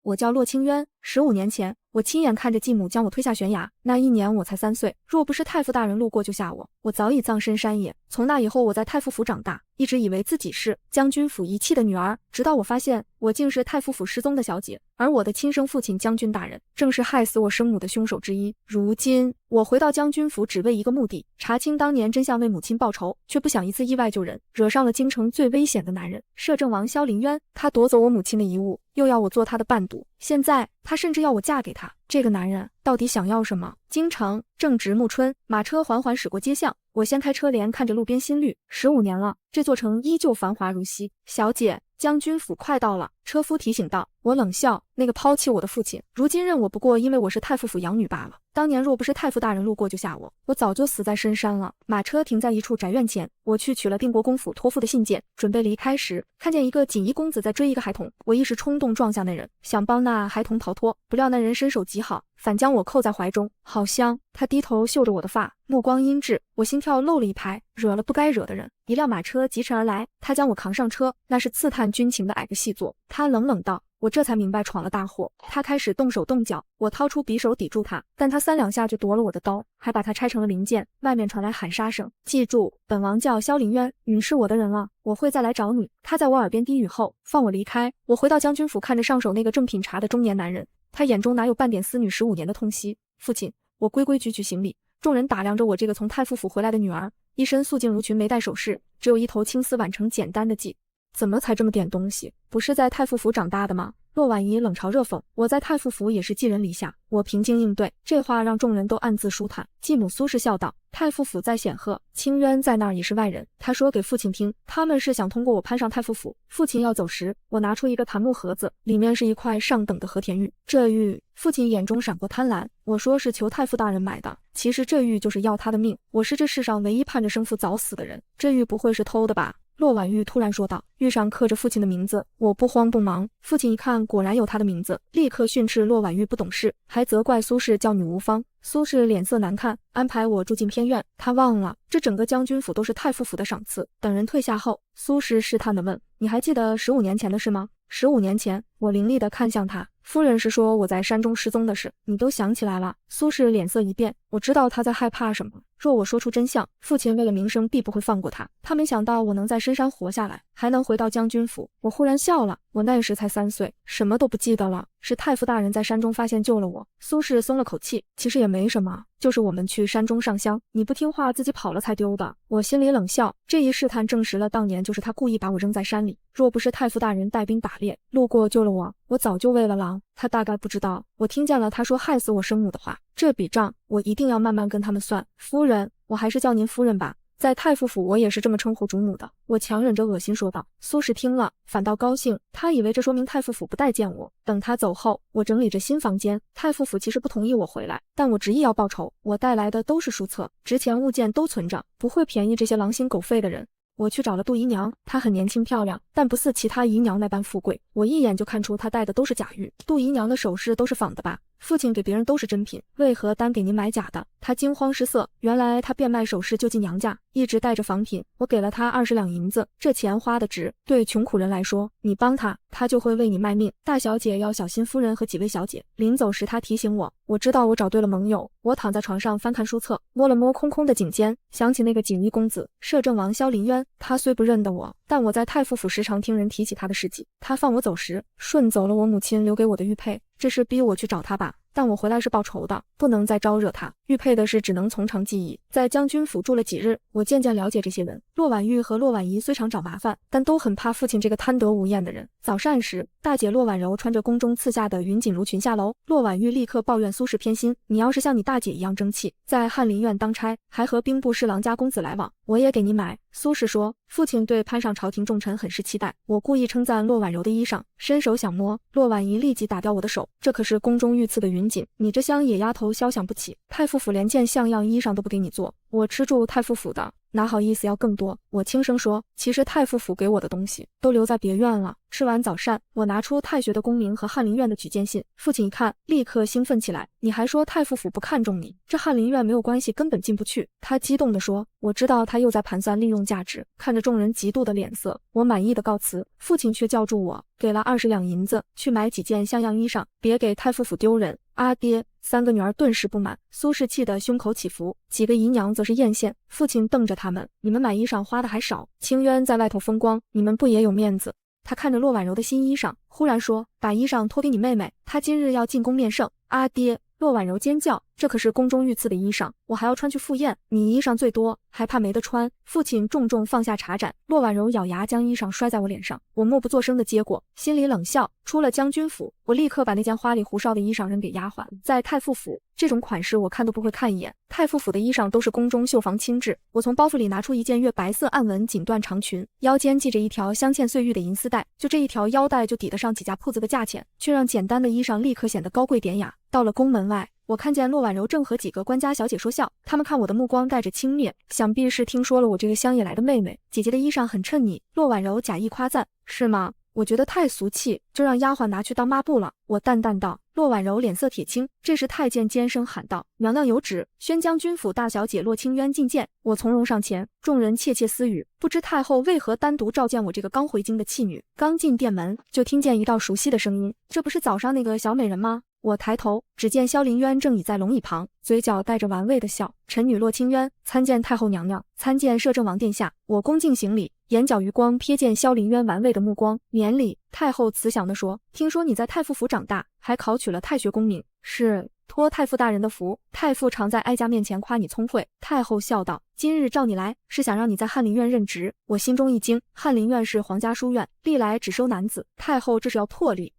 我叫洛清渊。15年前，我亲眼看着继母将我推下悬崖，那一年我才3岁。若不是太傅大人路过救下我，我早已葬身山野。从那以后，我在太傅府长大，一直以为自己是将军府遗弃的女儿，直到我发现我竟是太傅府失踪的小姐，而我的亲生父亲将军大人正是害死我生母的凶手之一。如今我回到将军府，只为一个目的：查清当年真相，为母亲报仇，却不想一次意外救人，惹上了京城最危险的男人摄政王萧凌渊。他夺走我母亲的遗物，又要我做他的伴读，现在他甚至要我嫁给他。这个男人到底想要什么？京城正值暮春，马车缓缓驶过街巷，我掀开车帘，看着路边新绿。15年了，这座城依旧繁华如昔。小姐，将军府快到了，车夫提醒道。我冷笑，那个抛弃我的父亲，如今认我不过因为我是太傅府养女罢了。当年若不是太傅大人路过救下我，我早就死在深山了。马车停在一处宅院前，我去取了定国公府托付的信件，准备离开时，看见一个锦衣公子在追一个孩童，我一时冲动撞向那人，想帮那孩童逃脱，不料那人身手极好，反将我扣在怀中，好香。他低头嗅着我的发，目光阴鸷，我心跳漏了一拍，惹了不该惹的人。一辆马车疾驰而来，他将我扛上车，那是刺探军情的矮个细作。他冷冷道。我这才明白闯了大祸。他开始动手动脚，我掏出匕首抵住他，但他3两下就夺了我的刀，还把它拆成了零件。外面传来喊杀声，记住，本王叫萧凌渊，你是我的人了，我会再来找你。他在我耳边低语后，放我离开。我回到将军府，看着上手那个正品茶的中年男人，他眼中哪有半点思女15年的痛惜。父亲，我规规矩矩行礼。众人打量着我这个从太傅府回来的女儿，一身素净如裙，没戴首饰，只有一头青丝挽成简单的髻。怎么才这么点东西？不是在太傅府长大的吗？洛婉仪冷嘲热讽，我在太傅府也是寄人篱下，我平静应对。这话让众人都暗自舒坦。继母苏氏笑道，太傅府再显赫，清渊在那儿也是外人。他说给父亲听，他们是想通过我攀上太傅府。父亲要走时，我拿出一个檀木盒子，里面是一块上等的和田玉。这玉，父亲眼中闪过贪婪，我说是求太傅大人买的，其实这玉就是要他的命。我是这世上唯一盼着生父早死的人，这玉不会是偷的吧？洛婉玉突然说道，玉上刻着父亲的名字。我不慌不忙，父亲一看果然有他的名字，立刻训斥洛婉玉不懂事，还责怪苏氏叫女无方。苏氏脸色难看，安排我住进偏院。他忘了这整个将军府都是太傅府的赏赐。等人退下后，苏氏试探地问，你还记得15年前的事吗？15年前，我凌厉地看向他。夫人是说我在山中失踪的事，你都想起来了？苏氏脸色一变，我知道他在害怕什么。若我说出真相，父亲为了名声必不会放过他。他没想到我能在深山活下来，还能回到将军府。我忽然笑了，我那时才3岁，什么都不记得了。是太傅大人在山中发现救了我。苏氏松了口气，其实也没什么，就是我们去山中上香，你不听话自己跑了才丢的。我心里冷笑，这一试探证实了当年就是他故意把我扔在山里。若不是太傅大人带兵打猎，路过救了我，我早就喂了狼。他大概不知道，我听见了他说害死我生母的话，这笔账我一定要慢慢跟他们算。夫人，我还是叫您夫人吧，在太傅府我也是这么称呼主母的。我强忍着恶心说道。苏氏听了反倒高兴，他以为这说明太傅府不待见我。等他走后，我整理着新房间。太傅府其实不同意我回来，但我执意要报仇。我带来的都是书册，值钱物件都存着，不会便宜这些狼心狗肺的人。我去找了杜姨娘，她很年轻漂亮，但不似其他姨娘那般富贵。我一眼就看出她戴的都是假玉。杜姨娘的首饰都是仿的吧？父亲给别人都是真品，为何单给您买假的？她惊慌失色，原来她变卖首饰救济娘家，一直带着仿品。我给了她20两银子，这钱花的值。对穷苦人来说，你帮她，她就会为你卖命。大小姐要小心夫人和几位小姐。临走时她提醒我，我知道我找对了盟友。我躺在床上翻看书册，摸了摸空空的颈间，想起那个锦衣公子摄政王萧凌渊。他虽不认得我，但我在太傅府时常听人提起他的事迹。他放我走时，顺走了我母亲留给我的玉佩，这是逼我去找他吧？但我回来是报仇的，不能再招惹他。玉佩的事只能从长计议。在将军府住了几日，我渐渐了解这些人。洛婉玉和洛婉仪虽常找麻烦，但都很怕父亲这个贪得无厌的人。早膳时，大姐洛婉柔穿着宫中赐下的云锦襦裙下楼，洛婉玉立刻抱怨苏氏偏心，你要是像你大姐一样争气，在翰林院当差，还和兵部侍郎家公子来往，我也给你买。苏氏说，父亲对攀上朝廷重臣很是期待。我故意称赞洛婉柔的衣裳，伸手想摸，洛婉仪立即打掉我的手，这可是宫中御赐的云锦，你这乡野丫头肖想不起，太傅府连件像样衣裳都不给你做，我吃住太傅府的，哪好意思要更多。我轻声说，其实太傅府给我的东西都留在别院了。吃完早膳，我拿出太学的功名和翰林院的举荐信，父亲一看，立刻兴奋起来。你还说太傅府不看重你，这翰林院没有关系，根本进不去。他激动地说，我知道他又在盘算利用价值。看着众人嫉妒的脸色，我满意的告辞，父亲却叫住我，给了20两银子，去买几件像样衣裳，别给太傅府丢人。阿爹，3个女儿顿时不满，苏氏气得胸口起伏，几个姨娘则是艳羡。父亲瞪着他们，你们买衣裳花的还少，清渊在外头风光，你们不也有面子？他看着骆婉柔的新衣裳，忽然说，把衣裳托给你妹妹，她今日要进宫面圣。阿爹！骆婉柔尖叫，这可是宫中御赐的衣裳，我还要穿去赴宴，你衣裳最多，还怕没得穿？父亲重重放下茶盏，骆婉柔咬牙将衣裳摔在我脸上，我默不作声的接过，心里冷笑。出了将军府，我立刻把那件花里胡哨的衣裳扔给丫鬟。在太傅府，这种款式我看都不会看一眼。太傅府的衣裳都是宫中绣房亲制。我从包袱里拿出一件月白色暗纹锦缎长裙，腰间系着一条镶嵌碎玉的银丝带，就这一条腰带就抵得上几家铺子的价钱，却让简单的衣裳立刻显得高贵典雅。到了宫门外，我看见骆婉柔正和几个官家小姐说笑，他们看我的目光带着轻蔑，想必是听说了我这个乡野来的妹妹，姐姐的衣裳很衬你。骆婉柔假意夸赞，是吗？我觉得太俗气，就让丫鬟拿去当抹布了。我淡淡道。骆婉柔脸色铁青，这时太监尖声喊道：“娘娘有旨，宣将军府大小姐骆清渊觐见。”我从容上前，众人窃窃私语，不知太后为何单独召见我这个刚回京的弃女。刚进殿门，就听见一道熟悉的声音：“这不是早上那个小美人吗？”我抬头，只见萧凌渊正倚在龙椅旁，嘴角带着玩味的笑。臣女骆清渊参见太后娘娘，参见摄政王殿下。我恭敬行礼，眼角余光瞥见萧凌渊玩味的目光，免礼。太后慈祥地说：“听说你在太傅府长大，还考取了太学功名，是托太傅大人的福。太傅常在哀家面前夸你聪慧。”太后笑道：“今日召你来，是想让你在翰林院任职。”我心中一惊，翰林院是皇家书院，历来只收男子，太后这是要破例？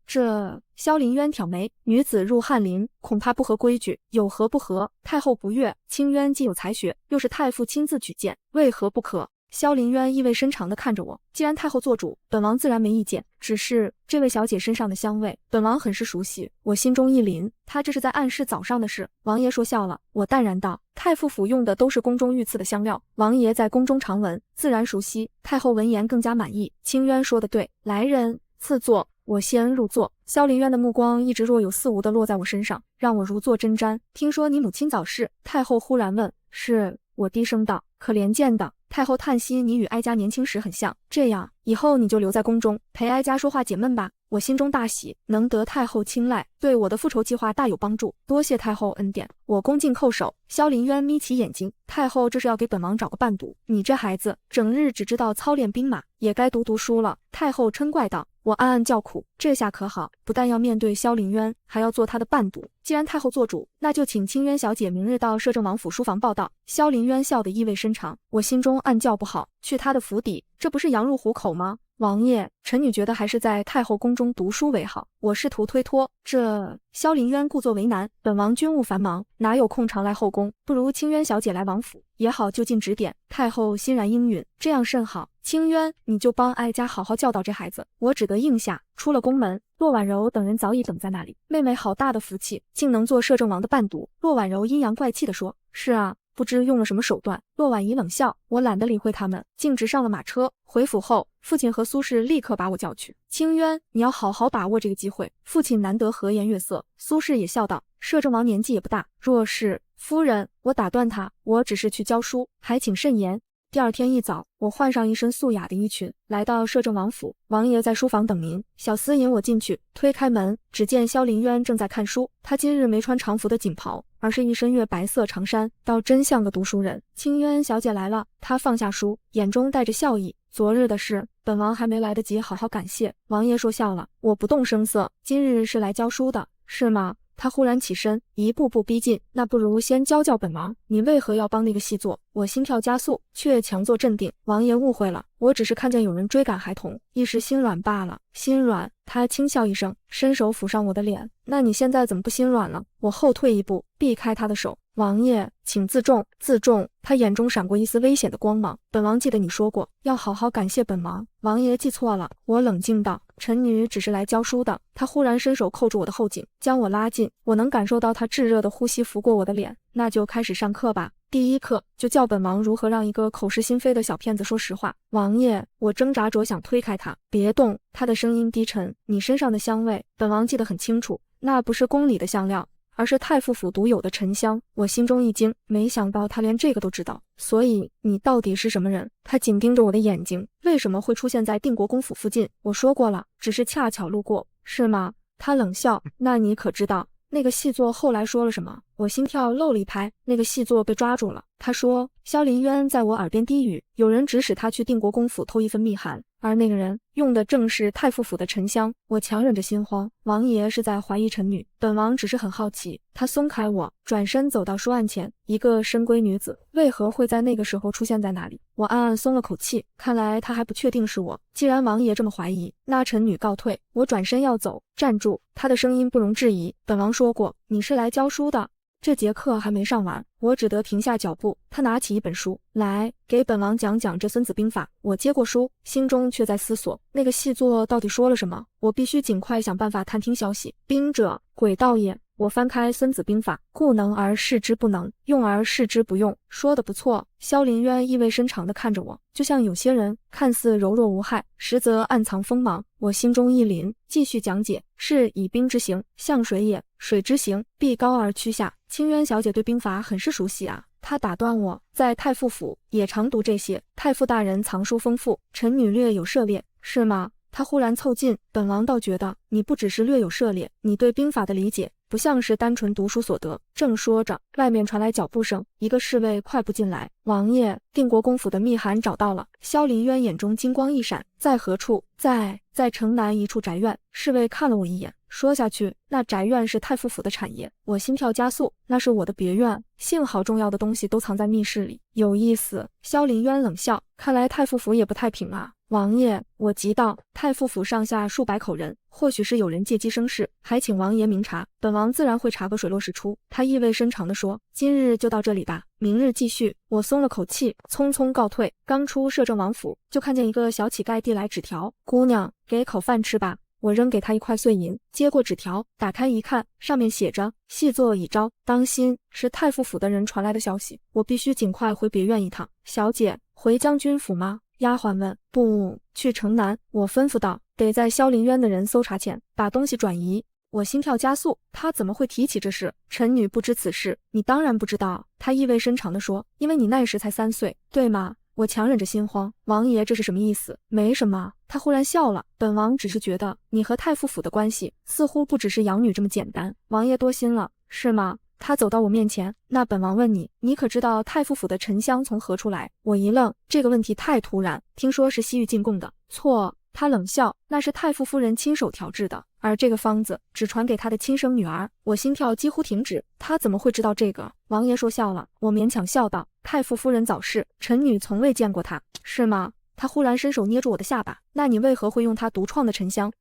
萧凌渊挑眉，女子入翰林，恐怕不合规矩，有何不合？太后不悦，清渊既有才学，又是太傅亲自举荐，为何不可？萧凌渊意味深长地看着我，既然太后做主，本王自然没意见，只是这位小姐身上的香味，本王很是熟悉。我心中一凛，她这是在暗示早上的事。王爷说笑了，我淡然道：“太傅府用的都是宫中御赐的香料，王爷在宫中常闻，自然熟悉。”太后闻言更加满意，清渊说得对，来人，赐座。我先入座，萧凌渊的目光一直若有似无地落在我身上，让我如坐针毡。听说你母亲早逝，太后忽然问。是，我低声道。可怜见的。太后叹息，你与哀家年轻时很像，这样以后你就留在宫中陪哀家说话解闷吧。我心中大喜，能得太后青睐，对我的复仇计划大有帮助，多谢太后恩典。我恭敬叩首。萧凌渊眯起眼睛，太后这是要给本王找个伴读，你这孩子整日只知道操练兵马，也该读书了。太后嗔怪道。我暗暗叫苦，这下可好，不但要面对萧凌渊，还要做他的伴读。既然太后做主，那就请清渊小姐明日到摄政王府书房报道。萧凌渊笑得意味深长，我心中暗叫不好，去他的府邸，这不是羊入虎口吗？王爷，臣女觉得还是在太后宫中读书为好。我试图推脱，萧凌渊故作为难，本王军务繁忙，哪有空常来后宫？不如清渊小姐来王府也好，就近指点。太后欣然应允，这样甚好。清渊，你就帮哀家好好教导这孩子。我只得应下。出了宫门，骆婉柔等人早已等在那里。妹妹好大的福气，竟能做摄政王的伴读。骆婉柔阴阳怪气地说：“是啊。”不知用了什么手段。骆婉仪冷笑，我懒得理会他们，径直上了马车。回府后，父亲和苏氏立刻把我叫去。清渊，你要好好把握这个机会。父亲难得和颜悦色，苏氏也笑道：“摄政王年纪也不大，若是夫人……”我打断他，我只是去教书，还请慎言。第二天一早，我换上一身素雅的衣裙，来到摄政王府。王爷在书房等您。小厮引我进去，推开门，只见萧凌渊正在看书。他今日没穿常服的锦袍，而是一身月白色长衫，倒真像个读书人。清渊小姐来了。他放下书，眼中带着笑意。昨日的事，本王还没来得及好好感谢。王爷说笑了，我不动声色。今日是来教书的，是吗？他忽然起身，一步步逼近。那不如先教教本王，你为何要帮那个细作？我心跳加速，却强作镇定。王爷误会了，我只是看见有人追赶孩童，一时心软罢了。心软？他轻笑一声，伸手抚上我的脸。那你现在怎么不心软了？我后退一步，避开他的手。王爷，请自重，自重。他眼中闪过一丝危险的光芒。本王记得你说过，要好好感谢本王。王爷记错了。我冷静道，臣女只是来教书的。他忽然伸手扣住我的后颈，将我拉近。我能感受到他炙热的呼吸拂过我的脸。那就开始上课吧。第一课就教本王如何让一个口是心非的小骗子说实话。王爷，我挣扎着想推开他。别动。他的声音低沉。你身上的香味，本王记得很清楚，那不是宫里的香料，而是太傅府独有的沉香。我心中一惊，没想到他连这个都知道。所以你到底是什么人？他紧盯着我的眼睛。为什么会出现在定国公府附近？我说过了，只是恰巧路过，是吗？他冷笑。那你可知道那个细作后来说了什么？我心跳漏了一拍。那个细作被抓住了。他说，萧林渊在我耳边低语，有人指使他去定国公府偷一份密函，而那个人用的正是太傅府的沉香。我强忍着心慌，王爷是在怀疑臣女，本王只是很好奇。他松开我，转身走到书案前。一个深闺女子为何会在那个时候出现在那里？我暗暗松了口气，看来他还不确定是我。既然王爷这么怀疑，那臣女告退。我转身要走，站住。他的声音不容置疑，本王说过，你是来教书的。这节课还没上完，我只得停下脚步。他拿起一本书来，给本王讲讲这孙子兵法。我接过书，心中却在思索，那个细作到底说了什么？我必须尽快想办法探听消息。兵者，诡道也。我翻开孙子兵法，故能而示之不能，用而示之不用。说得不错。萧林渊意味深长地看着我，就像有些人看似柔弱无害，实则暗藏锋芒。我心中一凛，继续讲解：是以兵之行，向水也；水之行，必高而趋下。清渊小姐对兵法很是熟悉啊。她打断我，在太傅府也常读这些。太傅大人藏书丰富，臣女略有涉猎，是吗？他忽然凑近，本王倒觉得你不只是略有涉猎，你对兵法的理解不像是单纯读书所得。正说着，外面传来脚步声，一个侍卫快步进来。王爷，定国公府的密函找到了。萧林渊眼中金光一闪，在何处？在城南一处宅院。侍卫看了我一眼，说下去，那宅院是太傅府的产业。我心跳加速，那是我的别院，幸好重要的东西都藏在密室里。有意思。萧林渊冷笑，看来太傅府也不太平啊。王爷，我急道，太傅府上下数百口人，或许是有人借机生事，还请王爷明察，本王自然会查个水落石出。他意味深长地说，今日就到这里吧，明日继续。我松了口气，匆匆告退。刚出摄政王府，就看见一个小乞丐递来纸条，姑娘，给口饭吃吧。我扔给他一块碎银，接过纸条，打开一看，上面写着，细作已招，当心，是太傅府的人传来的消息，我必须尽快回别院一趟。小姐，回将军府吗？丫鬟问。不，去城南。我吩咐道，得在萧林渊的人搜查前把东西转移。我心跳加速，他怎么会提起这事？臣女不知此事。你当然不知道。他意味深长地说，因为你那时才3岁，对吗？我强忍着心慌，王爷这是什么意思？没什么。他忽然笑了，本王只是觉得你和太傅府的关系似乎不只是养女这么简单。王爷多心了，是吗？他走到我面前，那本王问你，你可知道太傅府的沉香从何处来？我一愣，这个问题太突然，听说是西域进贡的。错。他冷笑，那是太傅夫人亲手调制的，而这个方子只传给他的亲生女儿。我心跳几乎停止，他怎么会知道这个？王爷说笑了。我勉强笑道，太傅夫人早逝，臣女从未见过她。是吗？他忽然伸手捏住我的下巴，那你为何会用他独创的沉香？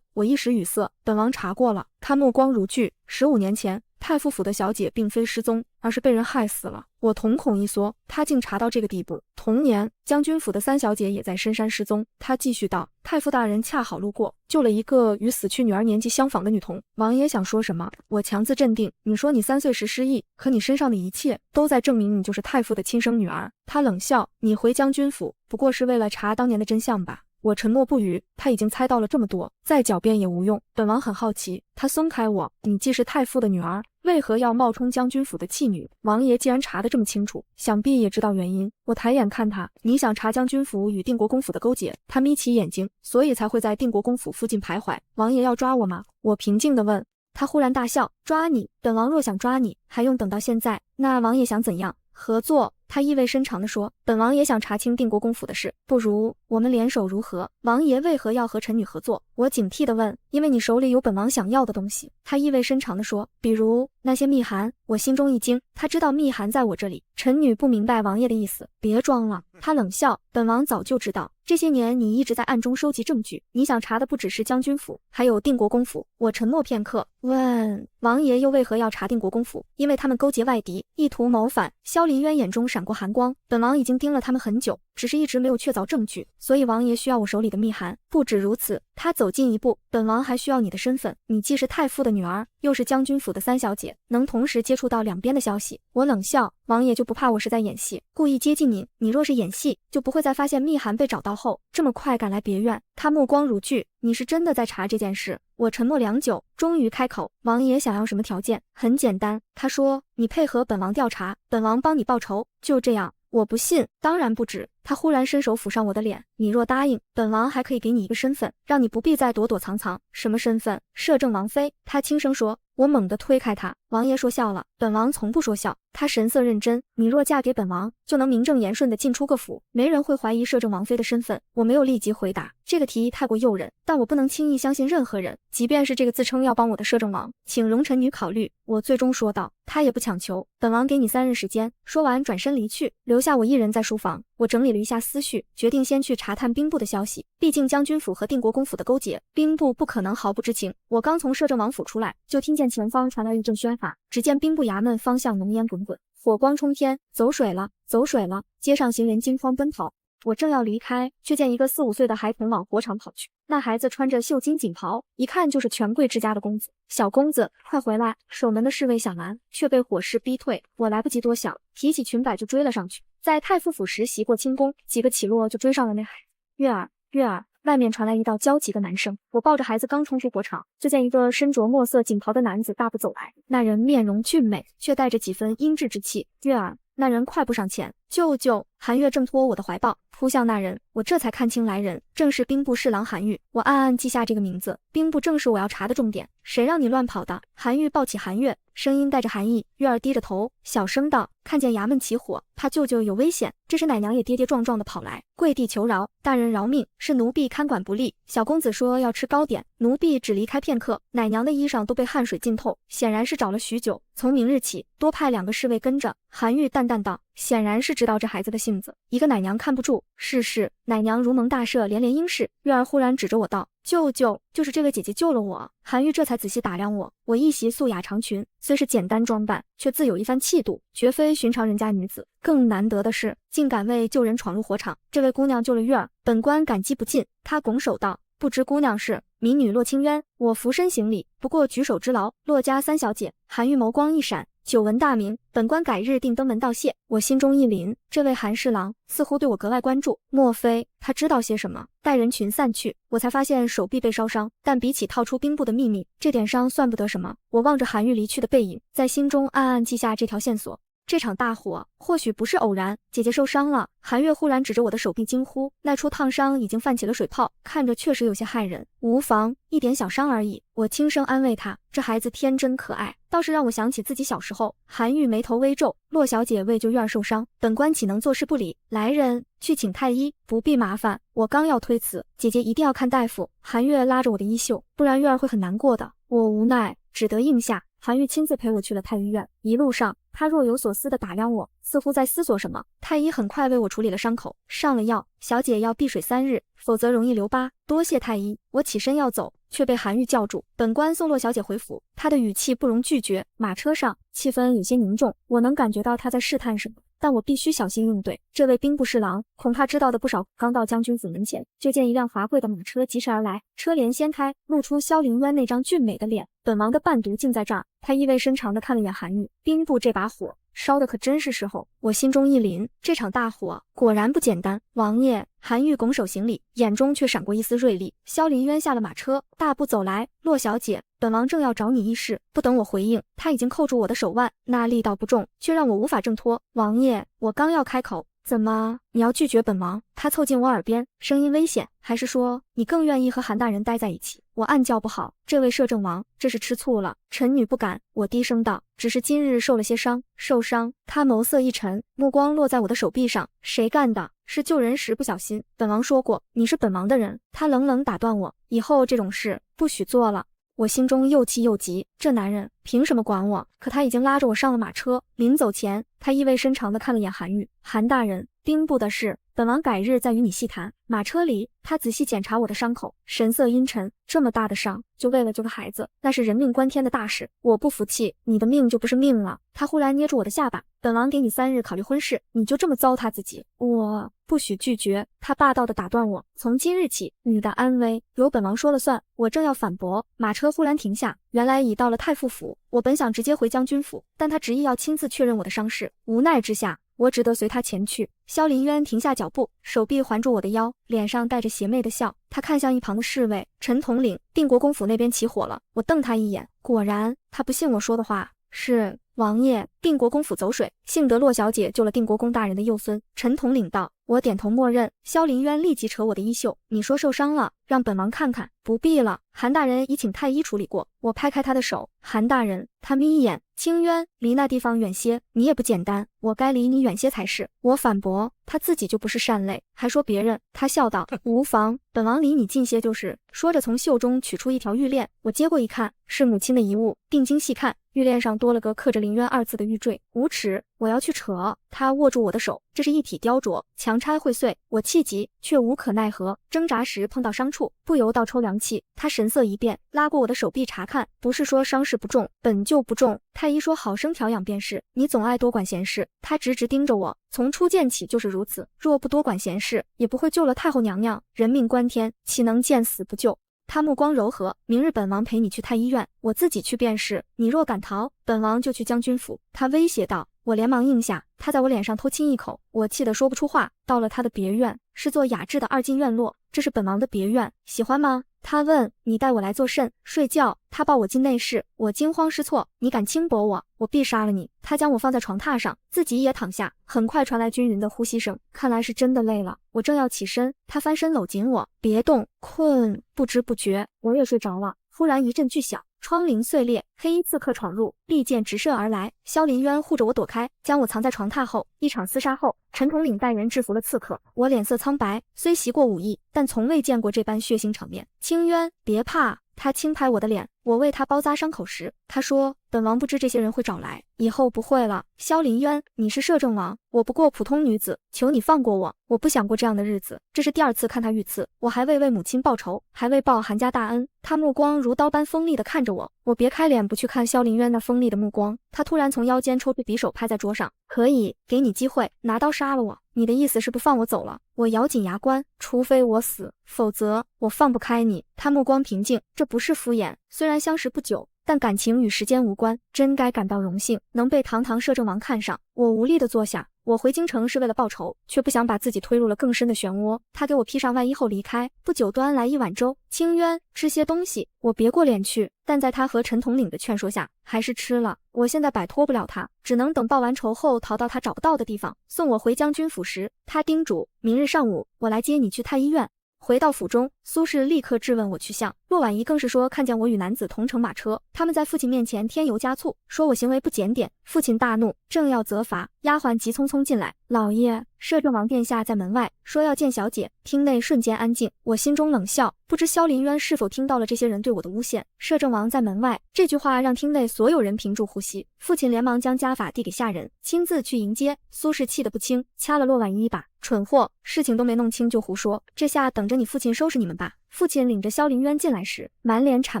我一时语塞。本王查过了。他目光如炬。15年前，太傅府的小姐并非失踪，而是被人害死了。我瞳孔一缩，他竟查到这个地步。同年，将军府的3小姐也在深山失踪。他继续道，太傅大人恰好路过，救了一个与死去女儿年纪相仿的女童。王爷想说什么？我强自镇定。你说你3岁时失忆，可你身上的一切都在证明你就是太傅的亲生女儿。他冷笑，你回将军府不过是为了查当年的真相吧？我沉默不语，他已经猜到了这么多，再狡辩也无用。本王很好奇。他松开我，你既是太傅的女儿，为何要冒充将军府的弃女？王爷既然查得这么清楚，想必也知道原因。我抬眼看他，你想查将军府与定国公府的勾结？他眯起眼睛，所以才会在定国公府附近徘徊。王爷要抓我吗？我平静地问。他忽然大笑，抓你？本王若想抓你，还用等到现在？那王爷想怎样？合作？他意味深长地说，本王也想查清定国公府的事，不如我们联手如何？王爷为何要和臣女合作？我警惕地问。因为你手里有本王想要的东西。他意味深长地说，比如那些密函。我心中一惊，他知道密函在我这里，臣女不明白王爷的意思。别装了。他冷笑，本王早就知道，这些年你一直在暗中收集证据，你想查的不只是将军府，还有定国公府。我沉默片刻，问王爷又为何要查定国公府？因为他们勾结外敌，意图谋反。萧林渊眼中闪过寒光，本王已经盯了他们很久，只是一直没有确凿证据，所以王爷需要我手里的密函。不止如此，他走近一步，本王还需要你的身份。你既是太傅的女儿，又是将军府的三小姐，能同时接触到两边的消息。我冷笑，王爷就不怕我是在演戏，故意接近你？你若是演戏，就不会在发现密函被找到后，这么快赶来别院。他目光如炬，你是真的在查这件事？我沉默良久，终于开口，王爷想要什么条件？很简单，他说你配合本王调查，本王帮你报仇，就这样。我不信，当然不止。他忽然伸手抚上我的脸，你若答应，本王还可以给你一个身份，让你不必再躲躲藏藏。什么身份？摄政王妃。他轻声说。我猛地推开他，王爷说笑了，本王从不说笑。他神色认真，你若嫁给本王，就能名正言顺地进出各府，没人会怀疑摄政王妃的身份。我没有立即回答，这个提议太过诱人，但我不能轻易相信任何人，即便是这个自称要帮我的摄政王，请容臣女考虑。我最终说道。他也不强求，本王给你3日时间。说完转身离去，留下我一人在书房。我整理了一下思绪，决定先去查探兵部的消息，毕竟将军府和定国公府的勾结，兵部不可能毫不知情。我刚从摄政王府出来，就听见前方传来一阵喧哗，只见兵部衙门方向浓烟滚滚，火光冲天，走水了，走水了！街上行人惊慌奔跑。我正要离开，却见一个4、5岁的孩童往火场跑去。那孩子穿着绣金锦袍，一看就是权贵之家的公子。小公子，快回来！守门的侍卫想拦，却被火势逼退。我来不及多想，提起裙摆就追了上去。在太傅府时习过轻功，几个起落就追上了那孩子。月儿，月儿！外面传来一道焦急的男声。我抱着孩子刚冲出火场，就见一个身着墨色锦袍的男子大步走来。那人面容俊美，却带着几分阴鸷之气。月儿！那人快步上前，舅舅！韩月挣脱我的怀抱，扑向那人。我这才看清来人，正是兵部侍郎韩愈。我暗暗记下这个名字，兵部正是我要查的重点。谁让你乱跑的？韩愈抱起韩月，声音带着寒意。月儿低着头，小声道：看见衙门起火，怕舅舅有危险。这时奶娘也跌跌撞撞地跑来，跪地求饶：大人饶命，是奴婢看管不力。小公子说要吃糕点，奴婢只离开片刻，奶娘的衣裳都被汗水浸透，显然是找了许久。从明日起，多派2个侍卫跟着。韩愈淡淡道，显然是知道这孩子的性子。一个奶娘看不住，是。奶娘如蒙大赦，连连应是。月儿忽然指着我道：舅舅，就是这位姐姐救了我。韩愈这才仔细打量我，我一袭素雅长裙，虽是简单装扮，却自有一番气度，绝非寻常人家女子。更难得的是，竟敢为救人闯入火场。这位姑娘救了月儿，本官感激不尽。她拱手道：不知姑娘是民女骆清渊。我俯身行礼，不过举手之劳，骆家3小姐。韩愈眸光一闪，久闻大名，本官改日定登门道谢。我心中一凛，这位韩侍郎似乎对我格外关注，莫非他知道些什么？待人群散去，我才发现手臂被烧伤，但比起套出兵部的秘密，这点伤算不得什么。我望着韩愈离去的背影，在心中暗暗记下这条线索。这场大火或许不是偶然，姐姐受伤了。韩月忽然指着我的手臂惊呼，那处烫伤已经泛起了水泡，看着确实有些骇人。无妨，一点小伤而已。我轻声安慰她，这孩子天真可爱，倒是让我想起自己小时候。韩愈眉头微皱，骆小姐为救月儿受伤，本官岂能坐视不理？来人，去请太医。不必麻烦。我刚要推辞，姐姐一定要看大夫。韩月拉着我的衣袖，不然月儿会很难过的。我无奈，只得应下。韩愈亲自陪我去了太医院，一路上他若有所思地打量我，似乎在思索什么。太医很快为我处理了伤口，上了药，小姐要避水3日，否则容易留疤。多谢太医。我起身要走，却被韩愈叫住。本官送骆小姐回府。他的语气不容拒绝。马车上气氛有些凝重，我能感觉到他在试探什么，但我必须小心应对。这位兵部侍郎恐怕知道的不少。刚到将军府门前，就见一辆华贵的马车疾驰而来，车帘掀开，露出萧凌渊那张俊美的脸。本王的伴读竟在这儿。他意味深长地看了眼韩愈，兵部这把火烧的可真是时候。我心中一凛，这场大火果然不简单。王爷，韩愈拱手行礼，眼中却闪过一丝锐利。萧凌渊下了马车，大步走来。骆小姐，本王正要找你议事。不等我回应，他已经扣住我的手腕，那力道不重，却让我无法挣脱。王爷，我刚要开口，怎么你要拒绝本王？他凑近我耳边，声音危险，还是说你更愿意和韩大人待在一起？我暗叫不好，这位摄政王这是吃醋了。臣女不敢。我低声道，只是今日受了些伤。受伤？他眸色一沉，目光落在我的手臂上。谁干的？是救人时不小心。本王说过，你是本王的人。他冷冷打断我，以后这种事不许做了。我心中又气又急，这男人凭什么管我？可他已经拉着我上了马车。临走前，他意味深长地看了眼韩愈。韩大人，兵部的事本王改日再与你细谈。马车里，他仔细检查我的伤口，神色阴沉。这么大的伤，就为了救个孩子，那是人命关天的大事。我不服气，你的命就不是命了。他忽然捏住我的下巴，本王给你3日考虑婚事，你就这么糟蹋自己？我不许拒绝。他霸道地打断我，从今日起，你的安危由本王说了算。我正要反驳，马车忽然停下，原来已到了太傅府。我本想直接回将军府，但他执意要亲自确认我的伤势，无奈之下，我只得随他前去。萧林渊停下脚步，手臂环住我的腰，脸上带着邪魅的笑。他看向一旁的侍卫陈统领，定国公府那边起火了。我瞪他一眼，果然，他不信我说的话。是王爷，定国公府走水，幸得洛小姐救了定国公大人的幼孙。陈统领道。我点头默认。萧林渊立即扯我的衣袖，你说受伤了，让本王看看。不必了，韩大人已请太医处理过。我拍开他的手，韩大人。他眯眼，清渊，离那地方远些，你也不简单，我该离你远些才是。我反驳，他自己就不是善类，还说别人。他笑道，无妨，本王离你近些就是。说着从袖中取出一条玉链，我接过一看，是母亲的遗物。定睛细看，玉链上多了个刻着林渊2字的玉坠。无耻，我要去扯。他握住我的手，这是一体雕琢，强拆会碎。我气急，却无可奈何，挣扎时碰到伤处，不由倒抽凉气。他神色一变，拉过我的手臂查看，不是说伤势不重，本就不重。太医说好生调养便是，你总爱多管闲事。他直直盯着我，从初见起就是如此，若不多管闲事，也不会救了太后娘娘。人命关天，岂能见死不救？他目光柔和，明日本王陪你去太医院，我自己去便是。你若敢逃，本王就去将军府。他威胁道。我连忙应下，他在我脸上偷亲一口，我气得说不出话。到了他的别院，是座雅致的2进院落，这是本王的别院，喜欢吗？他问。你带我来做甚？睡觉。他抱我进内室，我惊慌失措，你敢轻薄我，我必杀了你。他将我放在床榻上，自己也躺下，很快传来均匀的呼吸声，看来是真的累了。我正要起身，他翻身搂紧我，别动，困。不知不觉，我也睡着了。忽然一阵巨响，窗棂碎裂，黑衣刺客闯入，利剑直射而来。萧林渊护着我躲开，将我藏在床榻后。一场厮杀后，陈统领带人制服了刺客。我脸色苍白，虽习过武艺，但从未见过这般血腥场面。清渊，别怕。他轻拍我的脸，我为他包扎伤口时，他说：“本王不知这些人会找来，以后不会了。”萧林渊，你是摄政王，我不过普通女子，求你放过我，我不想过这样的日子。这是第2次看他遇刺，我还未为母亲报仇，还未报韩家大恩。他目光如刀般锋利地看着我，我别开脸不去看萧林渊那锋利的目光。他突然从腰间抽出匕首拍在桌上，可以，给你机会，拿刀杀了我。你的意思是不放我走了？我咬紧牙关，除非我死，否则我放不开你。他目光平静，这不是敷衍，虽然相识不久，但感情与时间无关，真该感到荣幸，能被堂堂摄政王看上。我无力地坐下。我回京城是为了报仇，却不想把自己推入了更深的漩涡。他给我披上外衣后离开，不久端来一碗粥。清渊，吃些东西。我别过脸去，但在他和陈统领的劝说下，还是吃了。我现在摆脱不了他，只能等报完仇后逃到他找不到的地方。送我回将军府时，他叮嘱明日上午我来接你去太医院。回到府中，苏氏立刻质问我去向，骆婉仪更是说看见我与男子同乘马车，他们在父亲面前添油加醋，说我行为不检点。父亲大怒，正要责罚，丫鬟急匆匆进来，老爷，摄政王殿下在门外，说要见小姐。厅内瞬间安静，我心中冷笑，不知萧林渊是否听到了这些人对我的诬陷。摄政王在门外，这句话让厅内所有人屏住呼吸。父亲连忙将家法递给下人，亲自去迎接。苏氏气得不轻，掐了骆婉仪一把，蠢货，事情都没弄清就胡说，这下等着你父亲收拾你们吧。父亲领着萧林渊进来时，满脸谄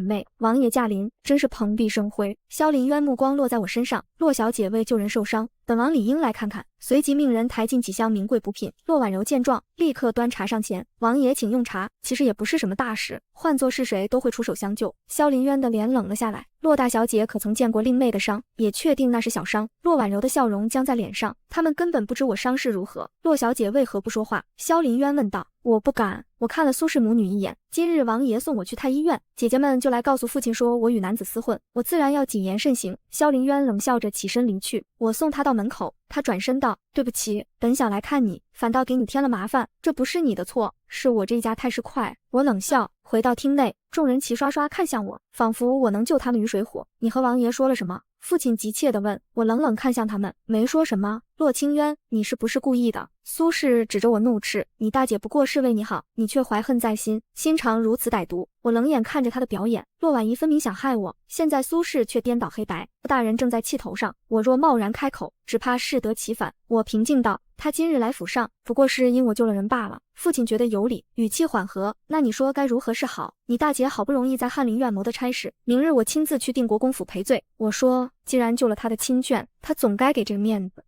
媚，王爷驾临，真是蓬荜生辉。萧林渊目光落在我身上，骆小姐为救人受伤，本王理应来看看。随即命人抬进几箱名贵补品。骆婉柔见状，立刻端茶上前，王爷请用茶。其实也不是什么大事，换作是谁都会出手相救。萧林渊的脸冷了下来，骆大小姐可曾见过令妹的伤，也确定那是小伤。骆婉柔的笑容僵在脸上，他们根本不知我伤势如何。骆小姐为何不说话？萧林渊问道。我不敢，我看了苏氏母女一眼，今日王爷送我去太医院，姐姐们就来告诉父亲说我与男子厮混，我自然要谨言慎行。萧林渊冷笑着起身离去，我送他到门口，他转身道，对不起，本想来看你，反倒给你添了麻烦，这不是你的错，是我这家太师快。我冷笑，回到厅内，众人齐刷刷看向我，仿佛我能救他们于水火。你和王爷说了什么？父亲急切地问。我冷冷看向他们，没说什么。骆清渊，你是不是故意的？苏氏指着我怒斥，你大姐不过是为你好，你却怀恨在心，心肠如此歹毒。我冷眼看着他的表演，骆婉仪分明想害我，现在苏氏却颠倒黑白。大人正在气头上，我若贸然开口，只怕适得其反。我平静道，他今日来府上，不过是因我救了人罢了。父亲觉得有理，语气缓和。那你说该如何是好？你大姐好不容易在翰林院谋的差事，明日我亲自去定国公府赔罪。我说，既然救了他的亲眷，他总该给这个面子。